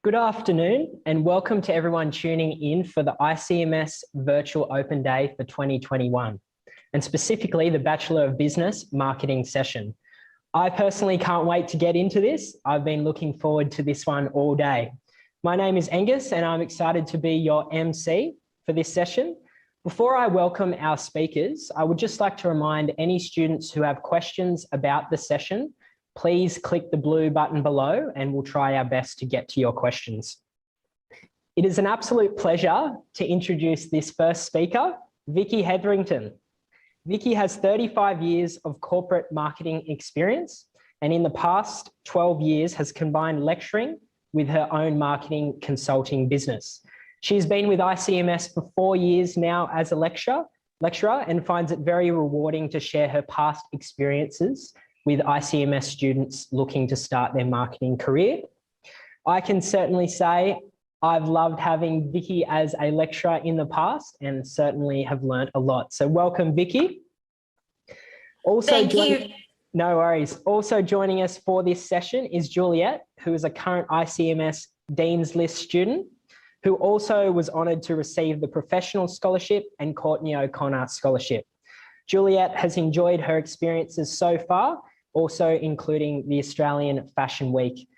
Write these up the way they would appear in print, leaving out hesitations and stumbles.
Good afternoon and welcome to everyone tuning in for the ICMS Virtual Open Day for 2021, and specifically the Bachelor of Business Marketing session. I personally can't wait to get into this. I've been looking forward to this one all day. My name is Angus and I'm excited to be your MC for this session. Before I welcome our speakers, I would just like to remind any students who have questions about the session, please click the blue button below and we'll try our best to get to your questions. It is an absolute pleasure to introduce this first speaker, Vicki Hetherington. Vicki has 35 years of corporate marketing experience and in the past 12 years has combined lecturing with her own marketing consulting business. She's been with ICMS for 4 years now as a lecturer and finds it very rewarding to share her past experiences with ICMS students looking to start their marketing career. I can certainly say I've loved having Vicki as a lecturer in the past and certainly have learnt a lot. So welcome, Vicki. Thank you. No worries. Also joining us for this session is Juliet, who is a current ICMS Dean's List student, who also was honoured to receive the Professional Scholarship and Courtney O'Connor Scholarship. Juliet has enjoyed her experiences so far, also including the Australian Fashion Week.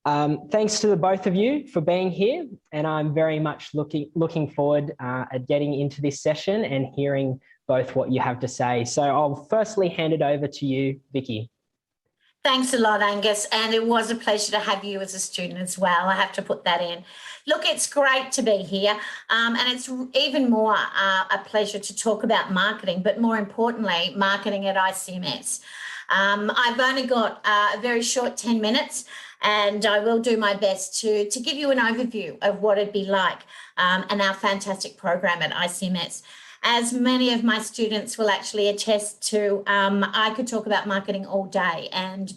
Thanks to the both of you for being here, and I'm very much looking forward at getting into this session and hearing both what you have to say. So I'll firstly hand it over to you, Vicki. Thanks a lot, Angus, and it was a pleasure to have you as a student as well. I have to put that in. Look, it's great to be here, and it's even more a pleasure to talk about marketing, but more importantly, marketing at ICMS. I've only got a very short 10 minutes, and I will do my best to give you an overview of what it'd be like and our fantastic program at ICMS. As many of my students will actually attest to, I could talk about marketing all day,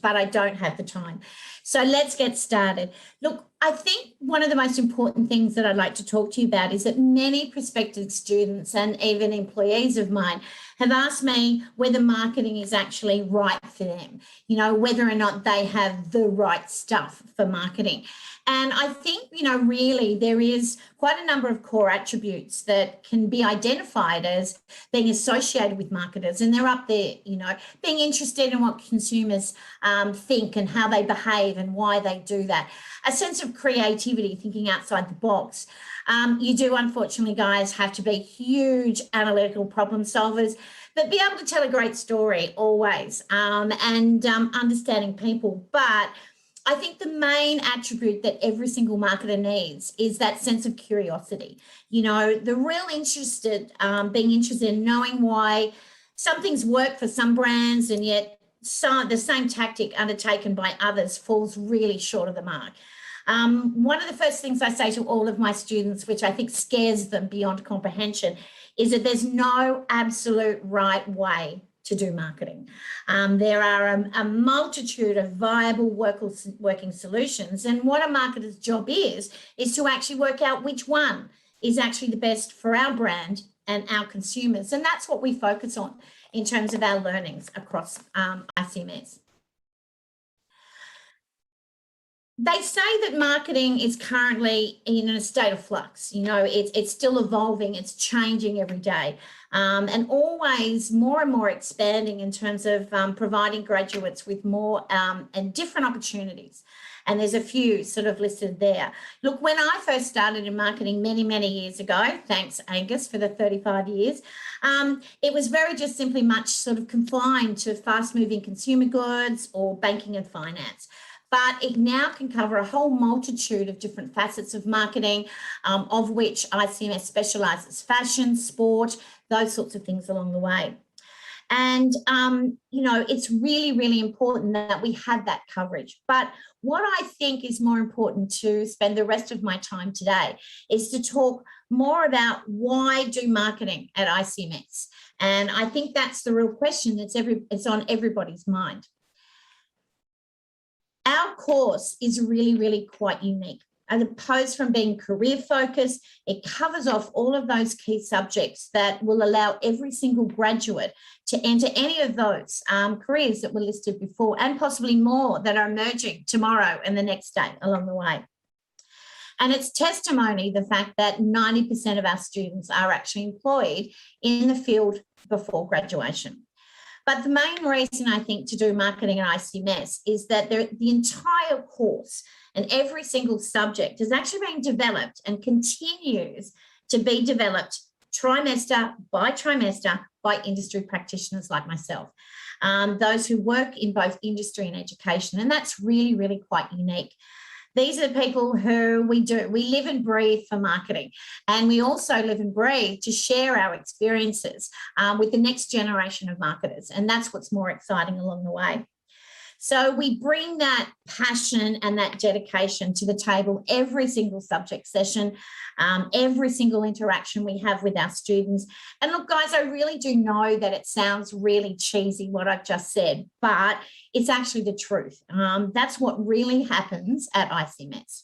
but I don't have the time. So let's get started. Look, I think one of the most important things that I'd like to talk to you about is that many prospective students and even employees of mine have asked me whether marketing is actually right for them, you know, whether or not they have the right stuff for marketing. And I think, you know, really there is quite a number of core attributes that can be identified as being associated with marketers, and they're up there, you know, being interested in what consumers think and how they behave and why they do that. A sense of creativity, thinking outside the box. You do, unfortunately, guys, have to be huge analytical problem solvers, but be able to tell a great story always, and understanding people. But I think the main attribute that every single marketer needs is that sense of curiosity. You know, the real being interested in knowing why some things work for some brands and yet the same tactic undertaken by others falls really short of the mark. One of the first things I say to all of my students, which I think scares them beyond comprehension, is that there's no absolute right way to do marketing. There are a multitude of viable working solutions, and what a marketer's job is to actually work out which one is actually the best for our brand and our consumers, and that's what we focus on in terms of our learnings across ICMS. They say that marketing is currently in a state of flux. You know, it's still evolving, it's changing every day, and always more and more expanding in terms of providing graduates with more and different opportunities. And there's a few sort of listed there. Look, when I first started in marketing many, many years ago, thanks Angus for the 35 years, it was very just simply much sort of confined to fast moving consumer goods or banking and finance. But it now can cover a whole multitude of different facets of marketing, of which ICMS specialises: fashion, sport, those sorts of things along the way. And, you know, it's really, really important that we have that coverage. But what I think is more important to spend the rest of my time today is to talk more about why do marketing at ICMS. And I think that's the real question it's on everybody's mind. Our course is really, really quite unique. As opposed from being career focused, it covers off all of those key subjects that will allow every single graduate to enter any of those careers that were listed before, and possibly more that are emerging tomorrow and the next day along the way. And it's testimony, the fact that 90% of our students are actually employed in the field before graduation. But the main reason I think to do marketing at ICMS is that the entire course and every single subject is actually being developed and continues to be developed trimester by industry practitioners like myself, those who work in both industry and education. And that's really, really quite unique. These are the people who we live and breathe for marketing. And we also live and breathe to share our experiences with the next generation of marketers. And that's what's more exciting along the way. So we bring that passion and that dedication to the table every single subject session, every single interaction we have with our students. And look, guys, I really do know that it sounds really cheesy what I've just said, but it's actually the truth. That's what really happens at ICMS.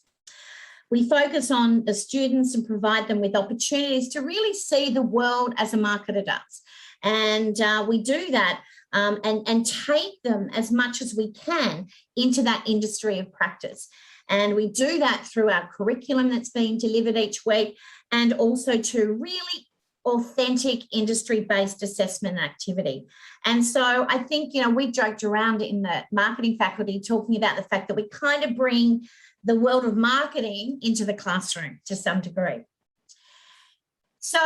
We focus on the students and provide them with opportunities to really see the world as a marketer does. And we do that and take them as much as we can into that industry of practice. And we do that through our curriculum that's being delivered each week, and also to really authentic industry-based assessment activity. And so I think, you know, we joked around in the marketing faculty talking about the fact that we kind of bring the world of marketing into the classroom to some degree. So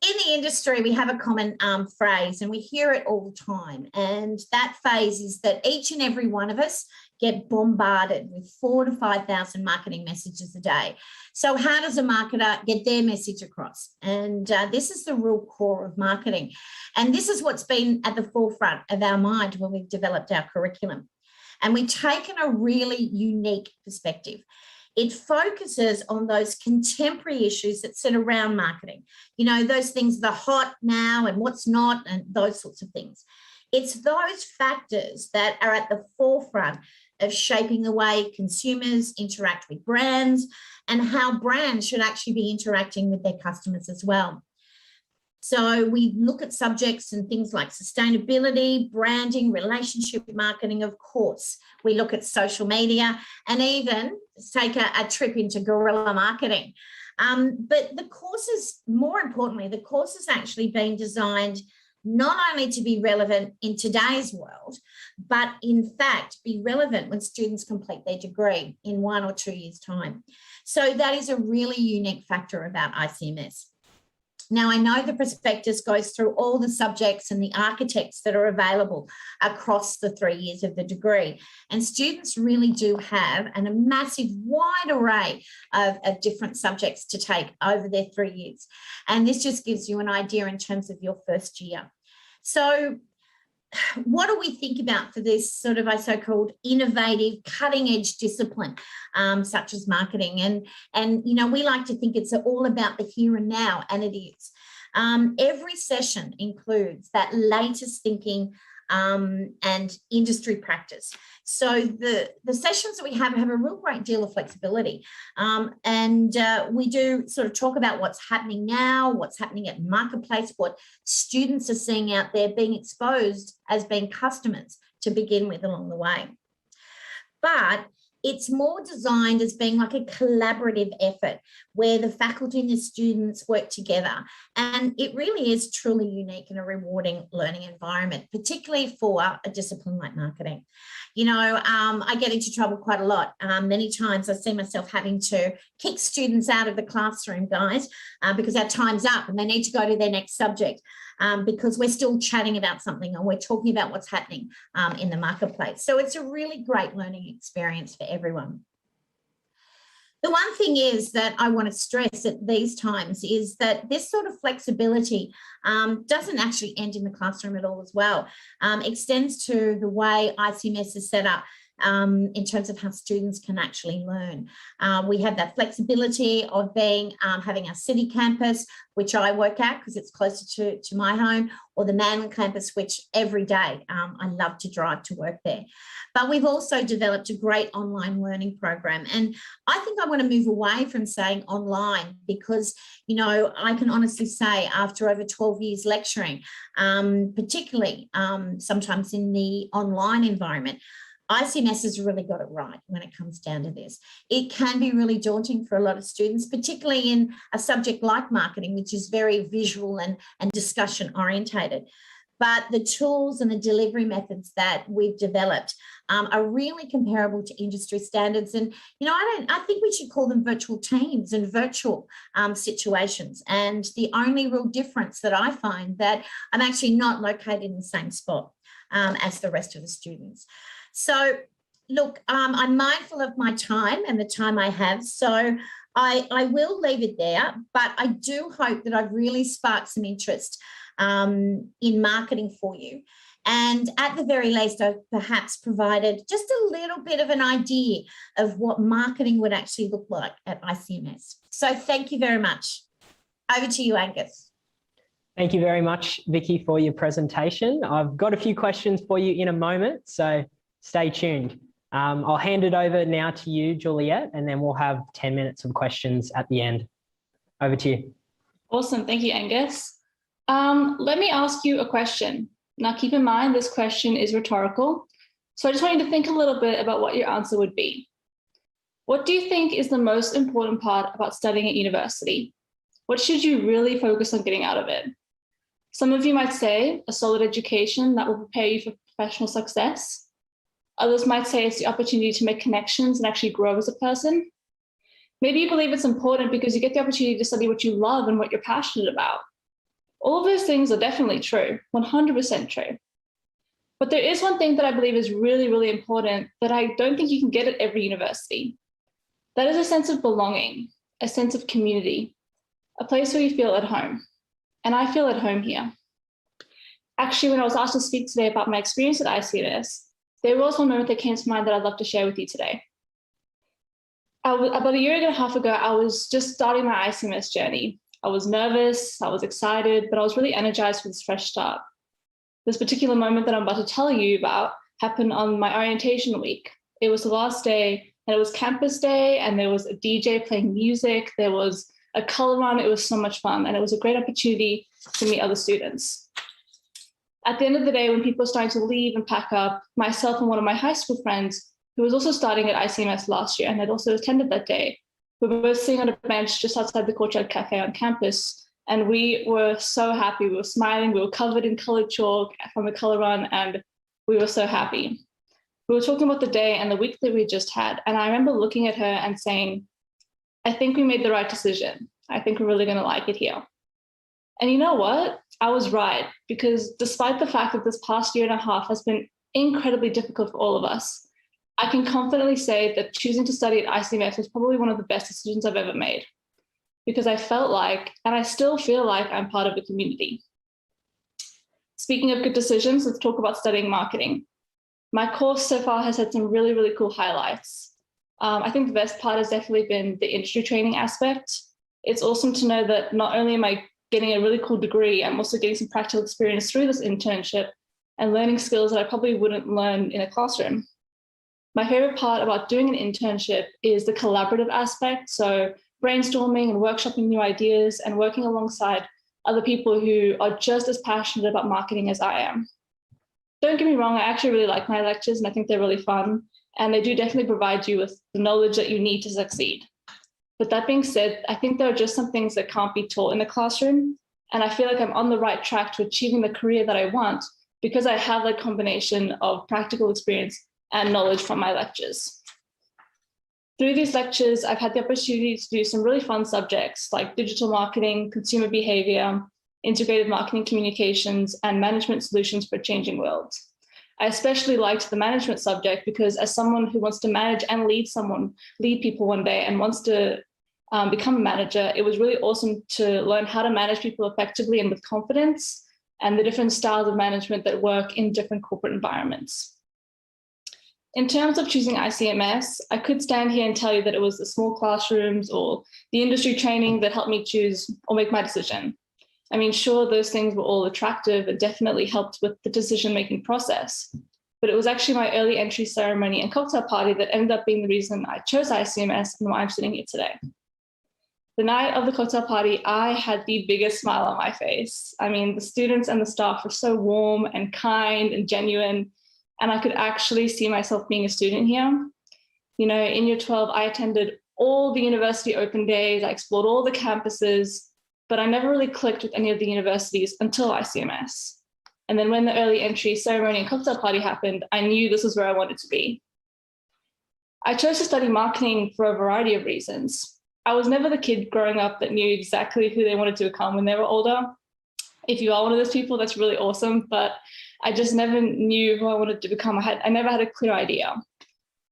in the industry, we have a common phrase, and we hear it all the time. And that phrase is that each and every one of us get bombarded with 4,000 to 5,000 marketing messages a day. So how does a marketer get their message across? And this is the real core of marketing. And this is what's been at the forefront of our mind when we've developed our curriculum. And we've taken a really unique perspective. It focuses on those contemporary issues that sit around marketing. You know, those things that are hot now and what's not, and those sorts of things. It's those factors that are at the forefront of shaping the way consumers interact with brands and how brands should actually be interacting with their customers as well. So we look at subjects and things like sustainability, branding, relationship marketing, of course. We look at social media and even take a trip into guerrilla marketing. But the courses, more importantly, the course is actually being designed not only to be relevant in today's world, but in fact be relevant when students complete their degree in 1 or 2 years' time. So that is a really unique factor about ICMS. Now, I know the prospectus goes through all the subjects and the architects that are available across the 3 years of the degree. And students really do have a massive wide array of different subjects to take over their 3 years. And this just gives you an idea in terms of your first year. So what do we think about for this sort of a so-called innovative, cutting-edge discipline, such as marketing? And you know, we like to think it's all about the here and now, and it is. Every session includes that latest thinking and industry practice. So the sessions that we have a real great deal of flexibility. And we do sort of talk about what's happening now, what's happening at marketplace, what students are seeing out there, being exposed as being customers to begin with along the way. But it's more designed as being like a collaborative effort where the faculty and the students work together. And it really is truly unique and a rewarding learning environment, particularly for a discipline like marketing. You know, I get into trouble quite a lot. Many times I see myself having to kick students out of the classroom, guys, because our time's up and they need to go to their next subject. Because we're still chatting about something and we're talking about what's happening in the marketplace. So it's a really great learning experience for everyone. The one thing is that I want to stress at these times is that this sort of flexibility doesn't actually end in the classroom at all as well. Extends to the way ICMS is set up in terms of how students can actually learn. We have that flexibility of having our city campus, which I work at because it's closer to my home, or the Manly campus, which every day I love to drive to work there. But we've also developed a great online learning program. And I think I want to move away from saying online because, you know, I can honestly say after over 12 years lecturing, particularly sometimes in the online environment, ICMS has really got it right when it comes down to this. It can be really daunting for a lot of students, particularly in a subject like marketing, which is very visual and discussion orientated. But the tools and the delivery methods that we've developed are really comparable to industry standards. And, you know, I think we should call them virtual teams and virtual situations. And the only real difference that I find that I'm actually not located in the same spot as the rest of the students. So look, I'm mindful of my time and the time I have. So I will leave it there, but I do hope that I've really sparked some interest in marketing for you. And at the very least, I've perhaps provided just a little bit of an idea of what marketing would actually look like at ICMS. So thank you very much. Over to you, Angus. Thank you very much, Vicki, for your presentation. I've got a few questions for you in a moment, so stay tuned. I'll hand it over now to you, Juliet, and then we'll have 10 minutes of questions at the end. Over to you. Awesome. Thank you, Angus. Let me ask you a question. Now, keep in mind, this question is rhetorical. So I just want you to think a little bit about what your answer would be. What do you think is the most important part about studying at university? What should you really focus on getting out of it? Some of you might say a solid education that will prepare you for professional success. Others might say it's the opportunity to make connections and actually grow as a person. Maybe you believe it's important because you get the opportunity to study what you love and what you're passionate about. All of those things are definitely true, 100% true. But there is one thing that I believe is really, really important that I don't think you can get at every university. That is a sense of belonging, a sense of community, a place where you feel at home. And I feel at home here. Actually, when I was asked to speak today about my experience at ICMS, there was one moment that came to mind that I'd love to share with you today. About a year and a half ago, I was just starting my ICMS journey. I was nervous, I was excited, but I was really energized for this fresh start. This particular moment that I'm about to tell you about happened on my orientation week. It was the last day, and it was campus day, and there was a DJ playing music, there was a color run. It was so much fun, and it was a great opportunity to meet other students. At the end of the day, when people were starting to leave and pack up, myself and one of my high school friends, who was also starting at ICMS last year and had also attended that day, we were both sitting on a bench just outside the Courtyard Cafe on campus, and we were so happy. We were smiling, we were covered in colored chalk from the color run, and we were so happy. We were talking about the day and the week that we just had, and I remember looking at her and saying, I think we made the right decision. I think we're really going to like it here. And you know what? I was right, because despite the fact that this past year and a half has been incredibly difficult for all of us, I can confidently say that choosing to study at ICMS was probably one of the best decisions I've ever made, because I felt like, and I still feel like, I'm part of the community. Speaking of good decisions, let's talk about studying marketing. My course so far has had some really, really cool highlights. I think the best part has definitely been the industry training aspect. It's awesome to know that not only am I getting a really cool degree, I'm also getting some practical experience through this internship and learning skills that I probably wouldn't learn in a classroom. My favorite part about doing an internship is the collaborative aspect. So brainstorming and workshopping new ideas and working alongside other people who are just as passionate about marketing as I am. Don't get me wrong, I actually really like my lectures and I think they're really fun. And they do definitely provide you with the knowledge that you need to succeed. But that being said, I think there are just some things that can't be taught in the classroom. And I feel like I'm on the right track to achieving the career that I want because I have that combination of practical experience and knowledge from my lectures. Through these lectures, I've had the opportunity to do some really fun subjects like digital marketing, consumer behavior, integrated marketing communications, and management solutions for a changing world. I especially liked the management subject because as someone who wants to manage and lead people one day and wants to become a manager, it was really awesome to learn how to manage people effectively and with confidence and the different styles of management that work in different corporate environments. In terms of choosing ICMS, I could stand here and tell you that it was the small classrooms or the industry training that helped me choose or make my decision. I mean, sure, those things were all attractive and definitely helped with the decision-making process, but it was actually my early entry ceremony and cocktail party that ended up being the reason I chose ICMS and why I'm sitting here today. The night of the cocktail party, I had the biggest smile on my face. I mean, the students and the staff were so warm and kind and genuine. and I could actually see myself being a student here. You know, in year 12, I attended all the university open days, I explored all the campuses, but I never really clicked with any of the universities until ICMS. And then when the early entry ceremony and cocktail party happened, I knew this was where I wanted to be. I chose to study marketing for a variety of reasons. I was never the kid growing up that knew exactly who they wanted to become when they were older. If you are one of those people, that's really awesome, but I just never knew who I wanted to become. I never had a clear idea.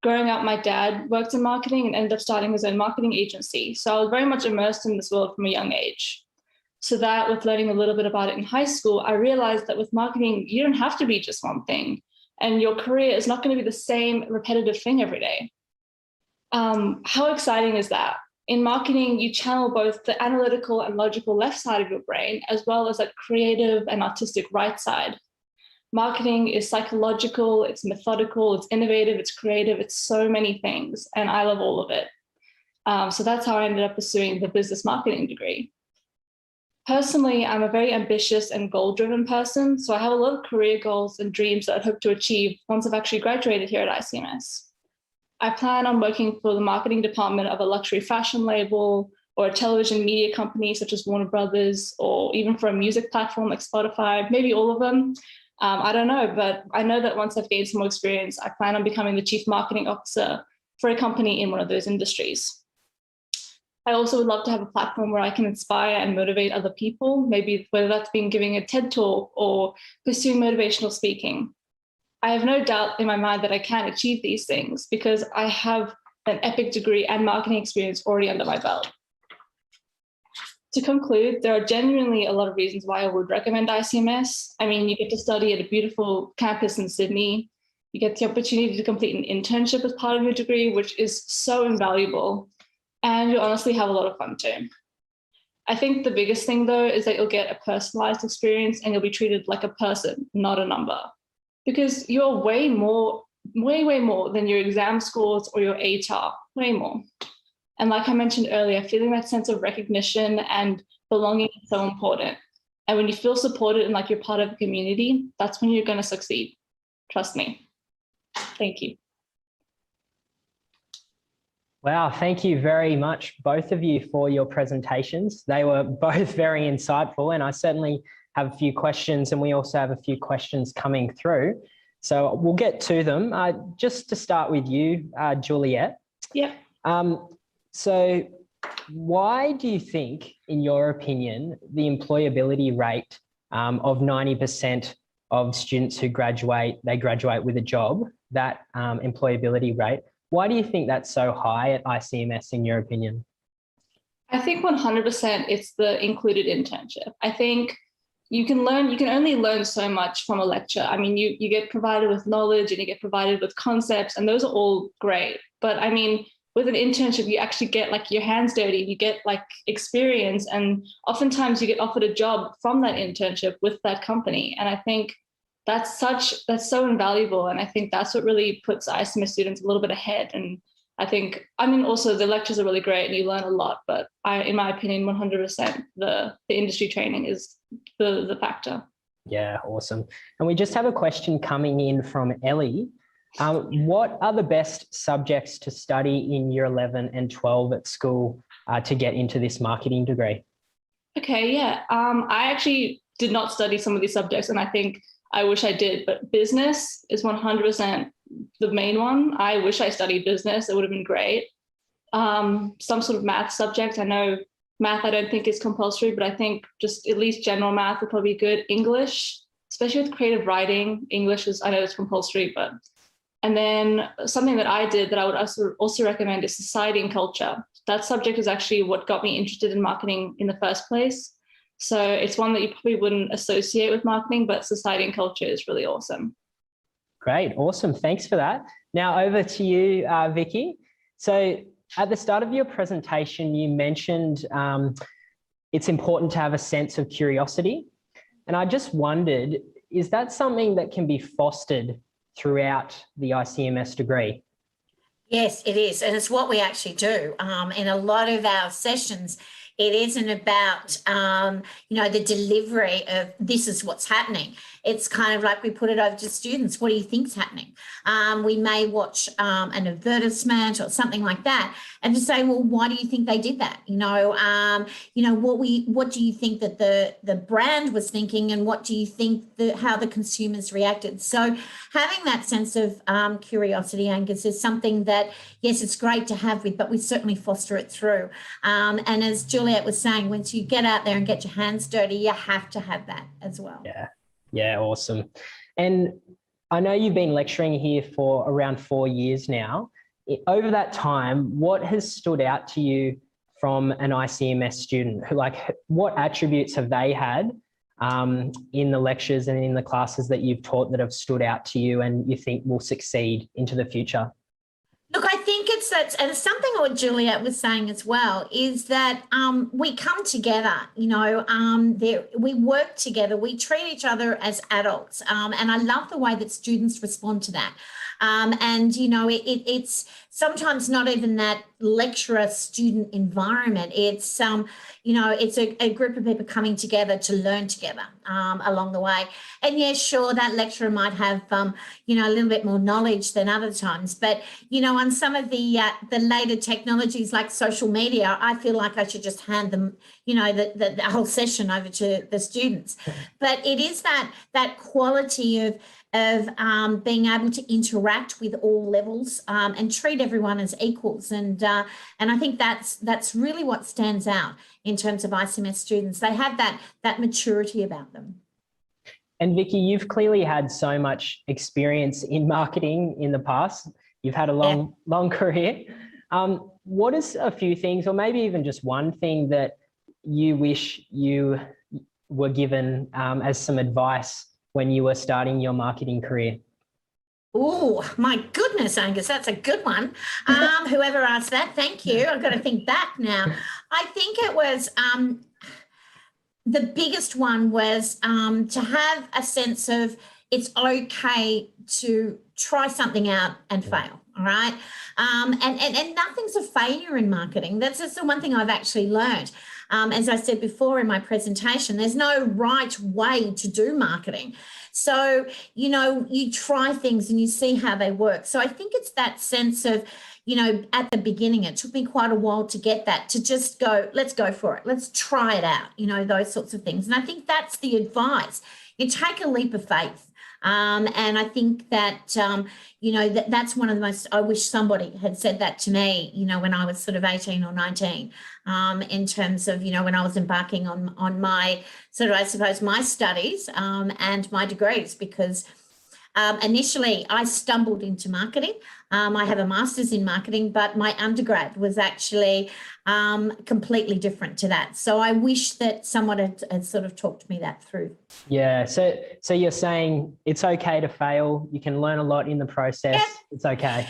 Growing up, my dad worked in marketing and ended up starting his own marketing agency. So I was very much immersed in this world from a young age. So that with learning a little bit about it in high school, I realized that with marketing, you don't have to be just one thing. And your career is not going to be the same repetitive thing every day. How exciting is that? In marketing, you channel both the analytical and logical left side of your brain, as well as that creative and artistic right side. Marketing is psychological, it's methodical, it's innovative, it's creative, it's so many things, and I love all of it. So that's how I ended up pursuing the business marketing degree. Personally, I'm a very ambitious and goal-driven person, so I have a lot of career goals and dreams that I hope to achieve once I've actually graduated here at ICMS. I plan on working for the marketing department of a luxury fashion label or a television media company such as Warner Brothers, or even for a music platform like Spotify, maybe all of them. I don't know, but I know that once I've gained some more experience, I plan on becoming the chief marketing officer for a company in one of those industries. I also would love to have a platform where I can inspire and motivate other people, maybe whether that's been giving a TED talk or pursuing motivational speaking. I have no doubt in my mind that I can achieve these things because I have an epic degree and marketing experience already under my belt. To conclude, there are genuinely a lot of reasons why I would recommend ICMS. I mean, you get to study at a beautiful campus in Sydney. You get the opportunity to complete an internship as part of your degree, which is so invaluable. And you honestly have a lot of fun too. I think the biggest thing though is that you'll get a personalized experience and you'll be treated like a person, not a number. Because you're way more than your exam scores or your ATAR, way more. And like I mentioned earlier, feeling that sense of recognition and belonging is so important. And when you feel supported and like you're part of a community, that's when you're going to succeed. Trust me. Thank you. Wow, thank you very much, both of you, for your presentations. They were both very insightful, and I certainly have a few questions, and we also have a few questions coming through. So we'll get to them. Just to start with you, Juliet. Yeah. So why do you think, in your opinion, the employability rate of 90% of students who graduate, they graduate with a job, that employability rate, why do you think that's so high at ICMS, in your opinion? I think 100% it's the included internship. I think you can only learn so much from a lecture. I mean, you get provided with knowledge and you get provided with concepts, and those are all great. But I mean, with an internship, you actually get like your hands dirty, you get like experience, and oftentimes you get offered a job from that internship with that company. And I think that's so invaluable. And I think that's what really puts ICMS students a little bit ahead. And I think, I mean, also the lectures are really great and you learn a lot, but in my opinion, 100% the industry training is the factor. Yeah, awesome. And we just have a question coming in from Ellie. What are the best subjects to study in year 11 and 12 at school to get into this marketing degree? Okay, yeah. I actually did not study some of these subjects, and I think I wish I did, but business is 100% the main one. I wish I studied business. It would have been great. Some sort of math subject. I know math I don't think is compulsory, but I think just at least general math would probably be good. English, especially with creative writing. English is, I know it's compulsory, but. And then something that I did that I would also recommend is society and culture. That subject is actually what got me interested in marketing in the first place. So it's one that you probably wouldn't associate with marketing, but society and culture is really awesome. Great, awesome. Thanks for that. Now over to you, Vicki. So at the start of your presentation, you mentioned it's important to have a sense of curiosity. And I just wondered, is that something that can be fostered throughout the ICMS degree? Yes, it is. And it's what we actually do in a lot of our sessions It isn't about, the delivery of this is what's happening. It's kind of like we put it over to students. What do you think's happening? We may watch an advertisement or something like that and just say, well, why do you think they did that? What do you think that the brand was thinking, and what do you think how the consumers reacted? So having that sense of curiosity, Angus, is something that, yes, it's great to have with, but we certainly foster it through. And as Juliet was saying, once you get out there and get your hands dirty, you have to have that as well. Yeah, awesome. And I know you've been lecturing here for around 4 years now. Over that time, what has stood out to you from an ICMS student? What attributes have they had in the lectures and in the classes that you've taught that have stood out to you and you think will succeed into the future? Look, I think it's that, and something what Juliet was saying as well, is that we come together, we work together, we treat each other as adults. And I love the way that students respond to that. It's sometimes not even that lecturer-student environment. It's, it's a group of people coming together to learn together along the way. And yes, sure, that lecturer might have, a little bit more knowledge than other times. But, on some of the later technologies like social media, I feel like I should just hand them, the whole session over to the students. But it is that quality of being able to interact with all levels and treat everyone as equals. And I think that's really what stands out in terms of ICMS students. They have that maturity about them. And Vicki, you've clearly had so much experience in marketing in the past. You've had a long career. What is a few things, or maybe even just one thing, that you wish you were given as some advice when you were starting your marketing career? Oh, my goodness, Angus, that's a good one. Whoever asked that, thank you. I've got to think back now. I think it was the biggest one was to have a sense of it's okay to try something out and fail, all right? And nothing's a failure in marketing. That's the one thing I've actually learned. As I said before in my presentation, there's no right way to do marketing. So, you try things and you see how they work. So I think it's that sense of, at the beginning, it took me quite a while to get that, to just go, let's go for it. Let's try it out, those sorts of things. And I think that's the advice. You take a leap of faith. And I think that, that's one of the most, I wish somebody had said that to me, when I was sort of 18 or 19, in terms of, when I was embarking on my sort of, I suppose, my studies and my degrees, because initially I stumbled into marketing. I have a master's in marketing, but my undergrad was actually completely different to that. So I wish that someone had sort of talked me that through. Yeah. So you're saying it's okay to fail. You can learn a lot in the process. Yeah. It's okay.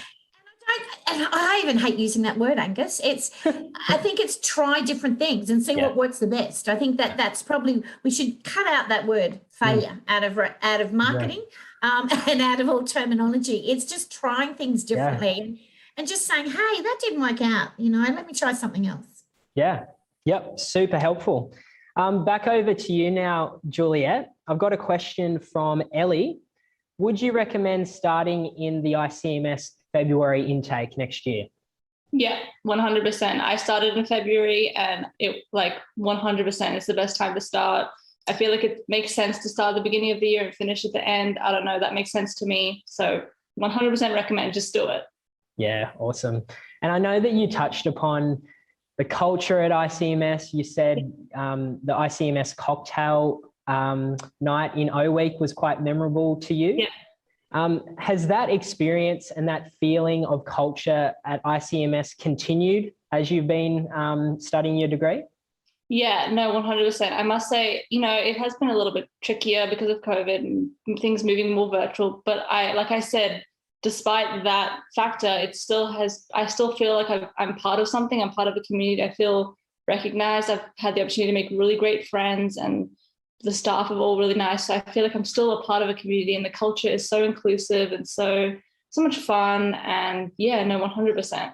And I even hate using that word, Angus. I think it's try different things and see what works the best. I think that's probably, we should cut out that word failure out of marketing and out of all terminology. It's just trying things differently and just saying, hey, that didn't work out. Let me try something else. Yeah. Yep. Super helpful. Back over to you now, Juliet. I've got a question from Ellie. Would you recommend starting in the ICMS February intake next year? Yeah, 100%. I started in February and it 100% it's the best time to start. I feel like it makes sense to start at the beginning of the year and finish at the end. I don't know, that makes sense to me. So 100% recommend, just do it. Yeah, awesome. And I know that you touched upon the culture at ICMS. You said the ICMS cocktail night in O Week was quite memorable to you. Yeah. Has that experience and that feeling of culture at ICMS continued as you've been studying your degree? Yeah, no, 100%. I must say, it has been a little bit trickier because of COVID and things moving more virtual. But like I said, despite that factor, I still feel like I'm part of something. I'm part of a community. I feel recognized. I've had the opportunity to make really great friends, and the staff are all really nice. So I feel like I'm still a part of a community, and the culture is so inclusive and so much fun. And yeah, no, 100%.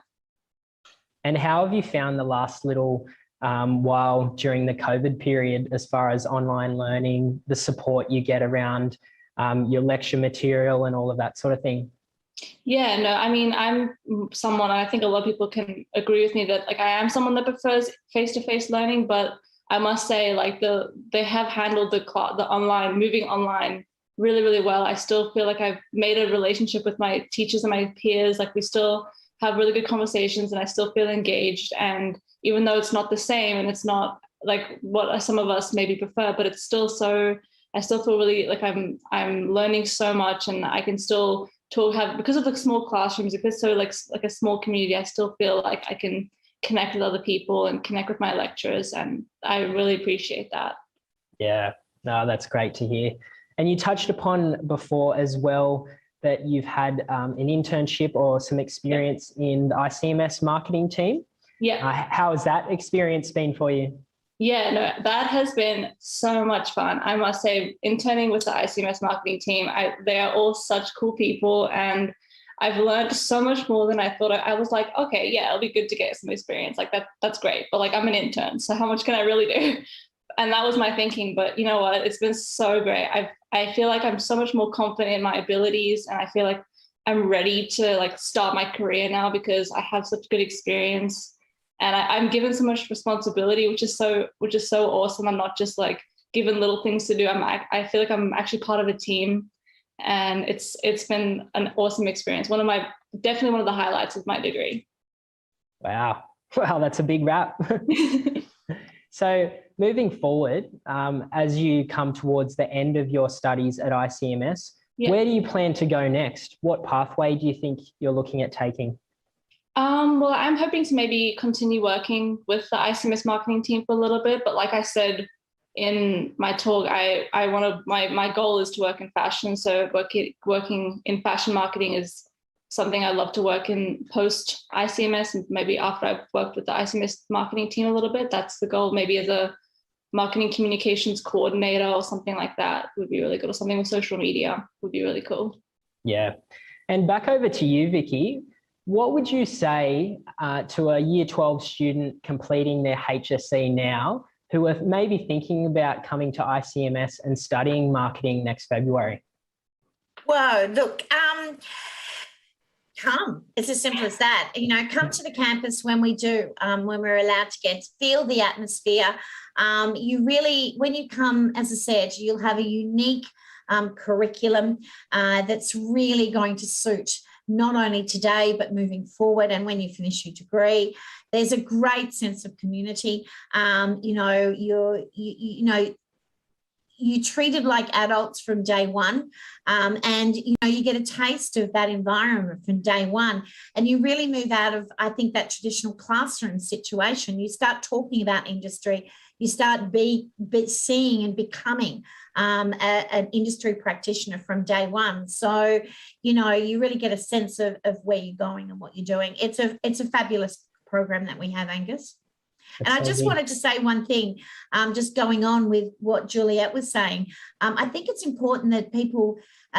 And how have you found the last little while during the COVID period, as far as online learning, the support you get around your lecture material and all of that sort of thing? Yeah, no, I mean, I'm someone, I think a lot of people can agree with me that like I am someone that prefers face-to-face learning, but I must say like they have handled the online, moving online really, really well. I still feel like I've made a relationship with my teachers and my peers. Like we still have really good conversations and I still feel engaged. And even though it's not the same and it's not like what some of us maybe prefer, but it's still I still feel really like I'm learning so much, and I can still because of the small classrooms, if it's so like a small community, I still feel like I can connect with other people and connect with my lecturers, and I really appreciate that. Yeah, no, that's great to hear. And you touched upon before as well that you've had an internship or some experience in the ICMS marketing team. Yeah. How has that experience been for you? Yeah, no, that has been so much fun. I must say, interning with the ICMS marketing team, they are all such cool people, and I've learned so much more than I thought. I was like, okay, yeah, it'll be good to get some experience. Like that's great. But like, I'm an intern, so how much can I really do? And that was my thinking. But you know what? It's been so great. I feel like I'm so much more confident in my abilities, and I feel like I'm ready to like start my career now because I have such good experience. And I'm given so much responsibility, which is so awesome. I'm not just like given little things to do. I feel like I'm actually part of a team, and it's been an awesome experience. Definitely one of the highlights of my degree. Wow, that's a big wrap. So moving forward, as you come towards the end of your studies at ICMS, where do you plan to go next? What pathway do you think you're looking at taking? Well, I'm hoping to maybe continue working with the ICMS marketing team for a little bit, but like I said in my talk, my goal is to work in fashion. So working in fashion marketing is something I'd love to work in post ICMS, and maybe after I've worked with the ICMS marketing team a little bit. That's the goal. Maybe as a marketing communications coordinator or something like that would be really good, or something with social media would be really cool. Yeah. And back over to you, Vicki. What would you say to a year 12 student completing their HSC now who are maybe thinking about coming to ICMS and studying marketing next February? Well, look, come. It's as simple as that. You know, come to the campus when we do, when we're allowed to feel the atmosphere. You really, when you come, as I said, you'll have a unique curriculum that's really going to suit not only today, but moving forward. And when you finish your degree, there's a great sense of community. You're treated like adults from day one. And, you get a taste of that environment from day one. And you really move out of, I think, that traditional classroom situation. You start talking about industry. You start seeing and becoming an industry practitioner from day one. So, you really get a sense of where you're going and what you're doing. It's a fabulous program that we have, Angus. And I just wanted to say one thing, just going on with what Juliet was saying. I think it's important that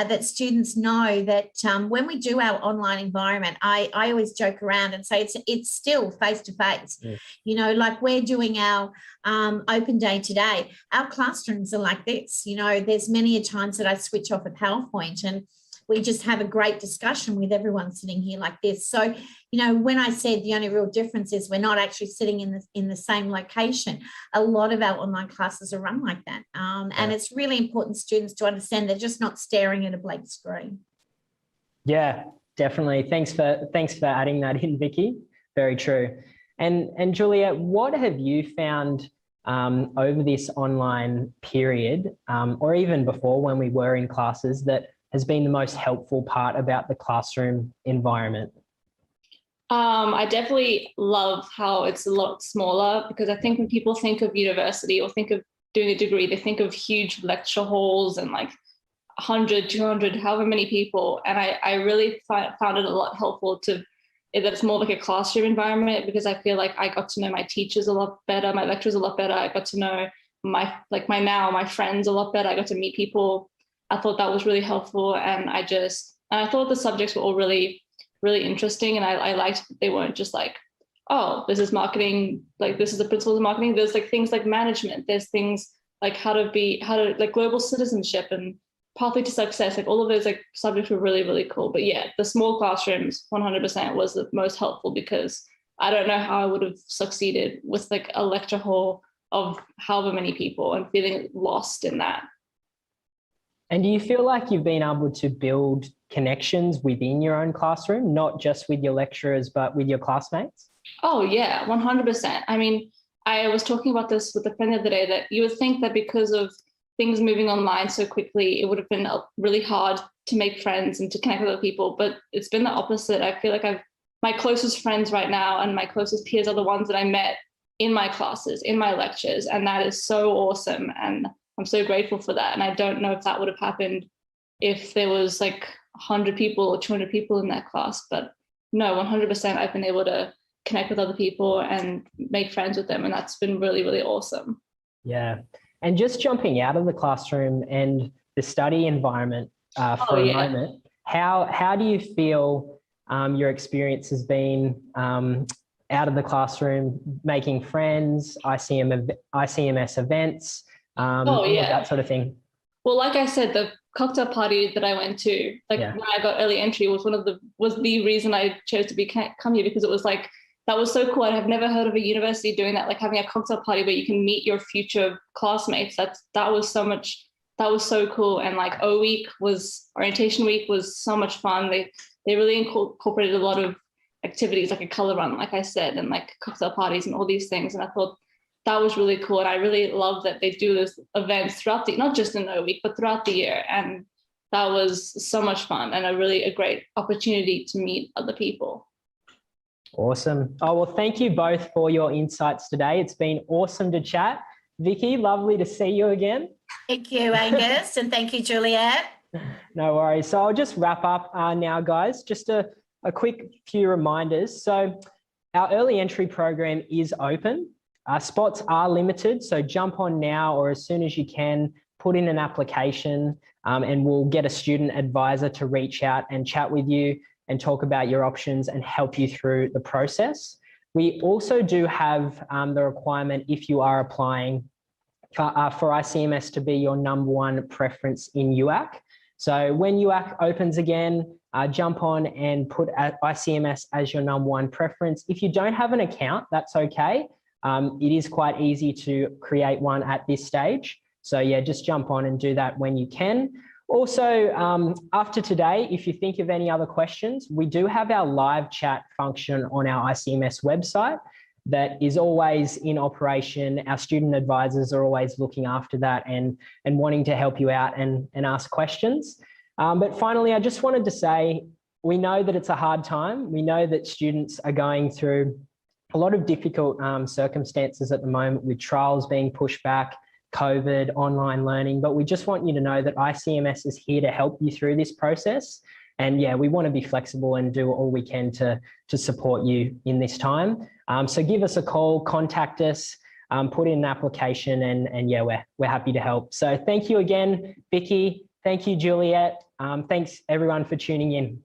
that students know that when we do our online environment, I always joke around and say it's still face-to-face. Yeah. Like we're doing our open day today. Our classrooms are like this. There's many a times that I switch off a PowerPoint and we just have a great discussion with everyone sitting here like this. So, when I said the only real difference is we're not actually sitting in the same location, a lot of our online classes are run like that. And it's really important students to understand they're just not staring at a blank screen. Yeah, definitely. Thanks for adding that in, Vicki. Very true. And Juliet, what have you found over this online period, or even before when we were in classes, that has been the most helpful part about the classroom environment? I definitely love how it's a lot smaller, because I think when people think of university or think of doing a degree, they think of huge lecture halls and like 100, 200, however many people. And I really found it a lot helpful that it's more like a classroom environment, because I feel like I got to know my teachers a lot better, my lecturers a lot better. I got to know my friends a lot better. I got to meet people. I thought that was really helpful. And I thought the subjects were all really, really interesting. And I liked that they weren't just like oh, this is marketing, like this is the principles of marketing. There's like things like management. There's things like how to like global citizenship and pathway to success. Like all of those like subjects were really, really cool. But yeah, the small classrooms 100% was the most helpful, because I don't know how I would have succeeded with like a lecture hall of however many people and feeling lost in that. And do you feel like you've been able to build connections within your own classroom, not just with your lecturers, but with your classmates? Oh yeah, 100%. I mean, I was talking about this with a friend the other day, that you would think that because of things moving online so quickly, it would have been really hard to make friends and to connect with other people. But it's been the opposite. I feel like my closest friends right now and my closest peers are the ones that I met in my classes, in my lectures. And that is so awesome. And I'm so grateful for that. And I don't know if that would have happened if there was like 100 people or 200 people in that class. But no, 100% I've been able to connect with other people and make friends with them. And that's been really, really awesome. Yeah. And just jumping out of the classroom and the study environment for a moment, how do you feel your experience has been out of the classroom, making friends, ICMS events, that sort of thing? Well, like I said, the cocktail party that I went to, when I got early entry, was the reason I chose to come here, because it was like, that was so cool. I have never heard of a university doing that, like having a cocktail party where you can meet your future classmates. That was so cool. And like orientation week was so much fun. They really incorporated a lot of activities, like a color run, like I said, and like cocktail parties and all these things. And I thought that was really cool. And I really love that they do those events throughout not just in O week, but throughout the year. And that was so much fun and a great opportunity to meet other people. Awesome. Oh, well, thank you both for your insights today. It's been awesome to chat. Vicki, lovely to see you again. Thank you, Angus, and thank you, Juliet. No worries. So I'll just wrap up now, guys. Just a quick few reminders. So our early entry program is open. Spots are limited, so jump on now or as soon as you can, put in an application and we'll get a student advisor to reach out and chat with you and talk about your options and help you through the process. We also do have the requirement, if you are applying for ICMS, to be your #1 preference in UAC. So when UAC opens again, jump on and put ICMS as your #1 preference. If you don't have an account, that's okay. It is quite easy to create one at this stage. So yeah, just jump on and do that when you can. Also, after today, if you think of any other questions, we do have our live chat function on our ICMS website that is always in operation. Our student advisors are always looking after that and wanting to help you out and ask questions. But finally, I just wanted to say, we know that it's a hard time. We know that students are going through a lot of difficult circumstances at the moment, with trials being pushed back, COVID, online learning, but we just want you to know that ICMS is here to help you through this process. And yeah, we want to be flexible and do all we can to support you in this time. So give us a call, contact us, put in an application, and yeah, we're happy to help. So thank you again, Vicki. Thank you, Juliet. Thanks everyone for tuning in.